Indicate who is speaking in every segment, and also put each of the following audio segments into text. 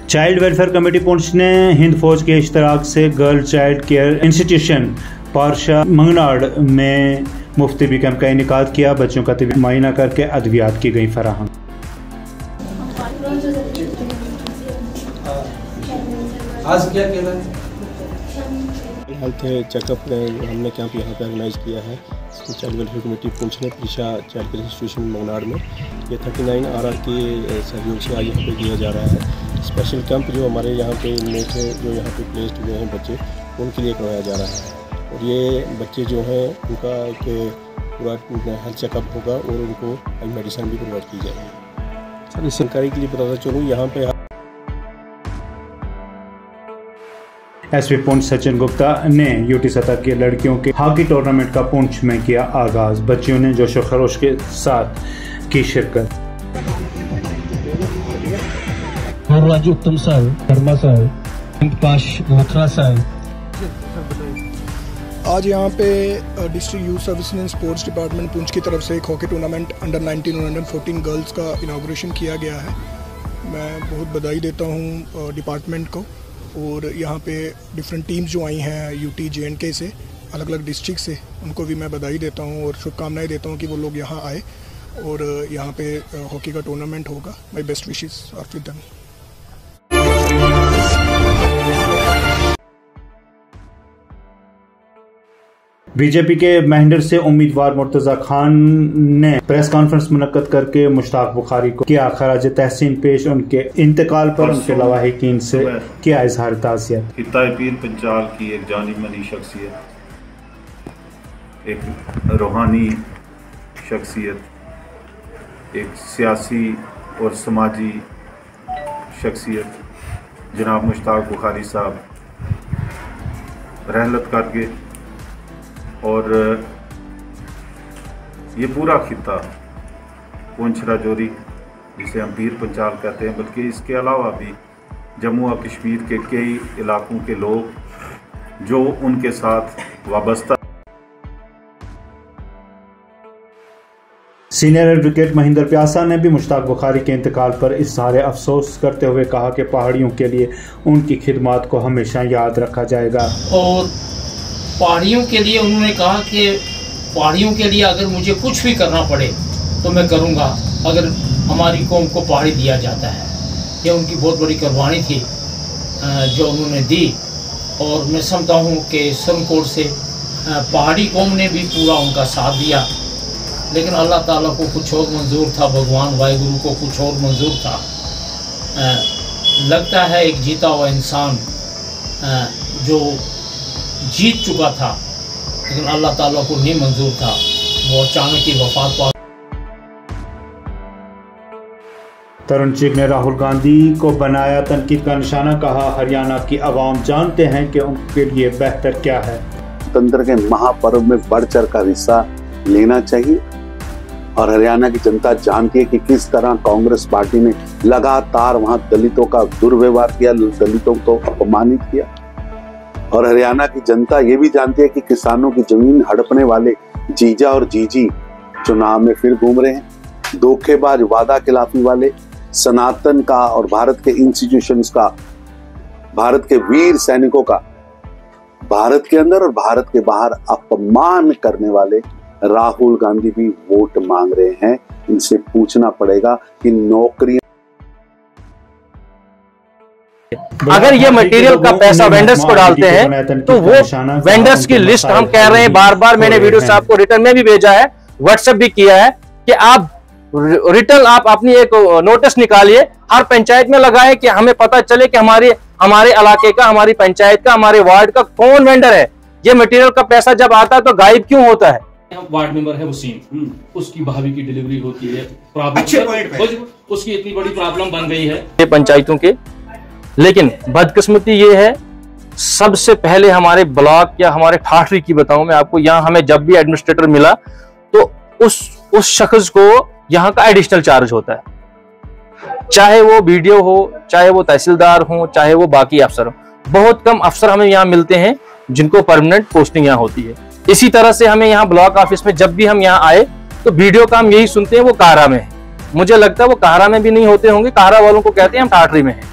Speaker 1: Child welfare committee Poonch ने हिंद फौज के इश्तराक से गर्ल चाइल्ड केयर इंस्टीट्यूशन पारशा मंगनाड़ में मुफ्त टिबी कैंप का इनेकाद किया। बच्चों का टिबी मुआयना करके अद्वियात की गई फराहम।
Speaker 2: आज क्या कहना है?
Speaker 3: हेल्थ चेकअप हमने कैंप यहाँ पे ऑर्गेनाइज किया है चाइल्ड वेलफेयर कमेटी पुंछ ने प्रीशा चाइल्ड केयर इंस्टीट्यूशन मंगनाड़ में। ये 39 RR के सहयोग से आज यहाँ पे किया जा रहा है। स्पेशल कैंप जो हमारे यहाँ पे इनमेट है, जो यहाँ पे प्लेस्ड हुए हैं बच्चे, उनके लिए करवाया जा रहा है। और ये बच्चे जो हैं उनका एक पूरा हेल्थ चेकअप होगा और उनको मेडिसिन भी प्रोवाइड की जाएगी। सर इस जानकारी के लिए बताता चलूँ, यहाँ पे
Speaker 1: एसपी पुंछ सचिन गुप्ता ने यूटी सतह के लड़कियों के हॉकी टूर्नामेंट का पुंछ में किया आगाज। बच्चियों ने जोश व खरोश के साथ की शिरकत।
Speaker 4: राजू उत्तम सर, शर्मा सर, पाश मथुरा सर।
Speaker 5: आज यहाँ पे district youth service and sports department Poonch की तरफ से एक हॉकी टूर्नामेंट अंडर 19 और अंडर 14 गर्ल्स का इनाग्रेशन किया गया है। मैं बहुत बधाई देता हूँ डिपार्टमेंट को। और यहाँ पे डिफरेंट टीम्स जो आई हैं यूटी JNK से, अलग अलग डिस्ट्रिक्ट से, उनको भी मैं बधाई देता हूँ और शुभकामनाएं देता हूँ कि वो लोग यहाँ आए और यहाँ पे हॉकी का टूर्नामेंट होगा। My best wishes are with them.
Speaker 1: BJP के महिंदर से उम्मीदवार मुर्तजा खान ने प्रेस कॉन्फ्रेंस मुनक्कद करके मुश्ताक बुखारी को किया खराज तहसीन पेश। उनके इंतकाल पर उनके लवाहिकीन से किया इजहार ताज़ियत।
Speaker 6: खित्ता पीर पंचाल की एक जानी मानी शख्सियत, एक रूहानी शख्सियत, एक सियासी और समाजी शख्सियत जनाब मुश्ताक बुखारी साहब रहलत करके, और ये पूरा खित्ता पुंछ राजौरी जिसे हम पीर पंचाल कहते हैं, बल्कि इसके अलावा भी जम्मू और कश्मीर के कई इलाकों के लोग जो उनके साथ वाबस्ता।
Speaker 1: सीनियर एडवोकेट महिंदर प्यासा ने भी मुश्ताक बुखारी के इंतकाल पर इज़हार अफसोस करते हुए कहा कि पहाड़ियों के लिए उनकी खिदमत को हमेशा याद रखा जाएगा।
Speaker 7: और पहाड़ियों के लिए उन्होंने कहा कि पहाड़ियों के लिए अगर मुझे कुछ भी करना पड़े तो मैं करूँगा, अगर हमारी कौम को पहाड़ी दिया जाता है। यह उनकी बहुत बड़ी कुर्बानी थी जो उन्होंने दी। और मैं समझता हूँ कि सरकोट से पहाड़ी कौम ने भी पूरा उनका साथ दिया, लेकिन अल्लाह ताला को कुछ और मंजूर था, भगवान वाहिगुरु को कुछ और मंजूर था। लगता है एक जीता हुआ इंसान जो जीत चुका था, लेकिन अल्लाह ताला को नहीं मंजूर था, वो अचानक ही वफात पा।
Speaker 1: तरुण चुग ने राहुल गांधी को बनाया तनकीद का निशाना। कहा हरियाणा की आवाम जानते हैं कि उनके लिए बेहतर क्या है।
Speaker 8: तंत्र के महापर्व में बढ़ चढ़ कर हिस्सा लेना चाहिए और हरियाणा की जनता जानती है कि किस तरह कांग्रेस पार्टी ने लगातार वहां दलितों का दुर्व्यवहार किया, दलितों को अपमानित किया। और हरियाणा की जनता ये भी जानती है कि किसानों की जमीन हड़पने वाले जीजा और जीजी चुनाव में फिर घूम रहे हैं। धोखेबाज, वादा खिलाफी वाले, सनातन का और भारत के इंस्टीट्यूशंस का, भारत के वीर सैनिकों का भारत के अंदर और भारत के बाहर अपमान करने वाले राहुल गांधी भी वोट मांग रहे हैं। इनसे पूछना पड़ेगा कि नौकरी
Speaker 9: अगर ये मटेरियल का पैसा वेंडर्स को डालते हैं तो वो वेंडर्स की लिस्ट हम कह रहे हैं बार बार, मैंने वीडियो साहब को रिटर्न में भी भेजा है, व्हाट्सएप भी किया है कि आप रिटर्न आप अपनी एक नोटिस निकालिए, हर पंचायत में लगाएं कि हमें पता चले कि हमारे इलाके का, हमारी पंचायत का, हमारे वार्ड का कौन वेंडर है। ये मटेरियल का पैसा जब आता है तो गायब क्यों होता है?
Speaker 10: वार्ड मेंबर है वसीम, उसकी भाभी की डिलीवरी होती है, उसकी इतनी बड़ी प्रॉब्लम बन गई है
Speaker 9: पंचायतों के। लेकिन बदकिस्मती ये है, सबसे पहले हमारे ब्लॉक या हमारे ठाठरी की बताऊं मैं आपको, यहाँ हमें जब भी एडमिनिस्ट्रेटर मिला तो उस शख्स को यहाँ का एडिशनल चार्ज होता है, चाहे वो BDO हो, चाहे वो तहसीलदार हो, चाहे वो बाकी अफसर हो। बहुत कम अफसर हमें यहाँ मिलते हैं जिनको परमानेंट पोस्टिंग यहाँ होती है। इसी तरह से हमें यहाँ ब्लॉक ऑफिस में जब भी हम यहाँ आए तो BDO का हम यही सुनते हैं वो काहरा में है। मुझे लगता है वो काहरा में भी नहीं होते होंगे, काहरा वालों को कहते हैं हम ठाठरी में हैं।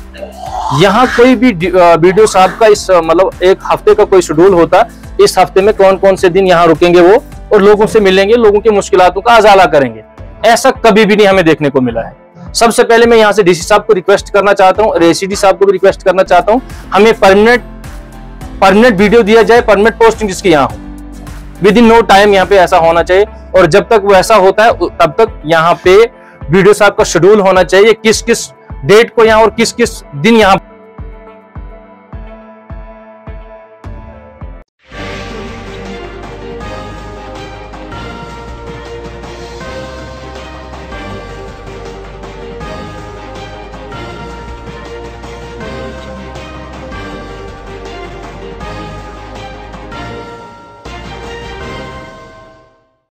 Speaker 9: यहाँ कोई भी वीडियो साहब का इस मतलब एक हफ्ते का कोई शेड्यूल होता, इस हफ्ते में कौन कौन से दिन यहाँ रुकेंगे वो और लोगों से मिलेंगे, लोगों की मुश्किलातों का अजाला करेंगे, ऐसा कभी भी नहीं हमें देखने को मिला है। सबसे पहले मैं यहाँ से डीसी साहब को रिक्वेस्ट करना चाहता हूँ और एसीडी साहब को भी रिक्वेस्ट करना चाहता हूँ, हमें परमानेंट वीडियो दिया जाए, परमानेंट पोस्टिंग जिसकी यहाँ हो, विद इन नो टाइम यहाँ पे ऐसा होना चाहिए। और जब तक वो ऐसा होता है तब तक यहाँ पे वीडियो साहब का शेड्यूल होना चाहिए, किस किस डेट को यहाँ और किस किस दिन यहाँ